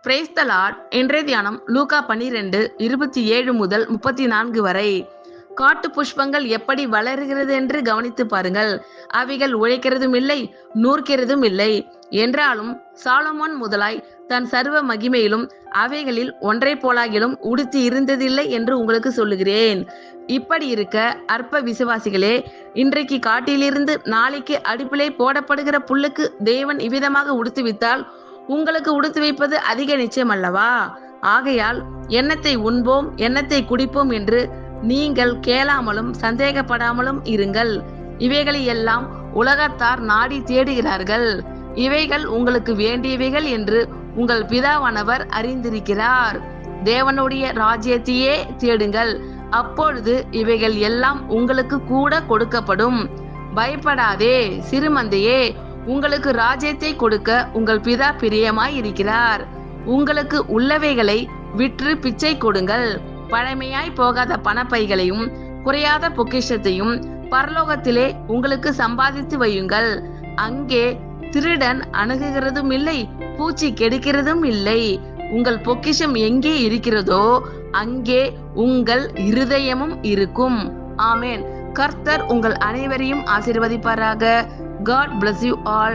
Praise the Lord. இன்றைய தியானம் லூக்கா 12:27 முதல் 34 வரை. காட்டு புஷ்பங்கள் எப்படி வளருகிறது என்று கவனித்து பாருங்கள். அவைகள் உழைக்கிறதும் இல்லை, நூற்கிறதும் இல்லை. என்றாலும் சாலமோன் முதலாய் தன் சர்வ மகிமையிலும் அவைகளில் ஒன்றை போலாகிலும் உடுத்தி இருந்ததில்லை என்று உங்களுக்கு சொல்லுகிறேன். இப்படி இருக்க அற்ப விசுவாசிகளே, இன்றைக்கு காட்டிலிருந்து நாளைக்கு அடுப்பிலே போடப்படுகிற புல்லுக்கு தேவன் இவ்விதமாக உடுத்துவித்தால் உங்களுக்கு உடுத்து வைப்பது அதிக நிச்சயம் அல்லவா? ஆகையால் எண்ணத்தை உண்போம், எண்ணத்தை குடிப்போம் என்று நீங்கள் கேளாமலும் சந்தேகப்படாமலும் இருங்கள். இவைகளை எல்லாம் உலகத்தார் நாடி தேடுகிறார்கள். இவைகள் உங்களுக்கு வேண்டியவைகள் என்று உங்கள் பிதாவானவர் அறிந்திருக்கிறார். தேவனுடைய ராஜ்யத்தையே தேடுங்கள், அப்பொழுது இவைகள் எல்லாம் உங்களுக்கு கூட கொடுக்கப்படும். பயப்படாதே சிறுமந்தையே, உங்களுக்கு ராஜ்யத்தை கொடுக்க உங்கள் பிதா பிரியமாய் இருக்கிறார். உங்களுக்கு உள்ளவைகளை விற்று பிச்சை கொடுங்கள். பழமையாய் போகாத பணப்பைகளையும் குறையாத பொக்கிஷத்தையும் பரலோகத்திலே உங்களுக்கு சம்பாதித்து வையுங்கள். அங்கே திருடன் அணுகுகிறதும் இல்லை, பூச்சி கெடுக்கிறதும் இல்லை. உங்கள் பொக்கிஷம் எங்கே இருக்கிறதோ அங்கே உங்கள் இருதயமும் இருக்கும். ஆமென். கர்த்தர் உங்கள் அனைவரையும் ஆசீர்வதிப்பாராக. God bless you all.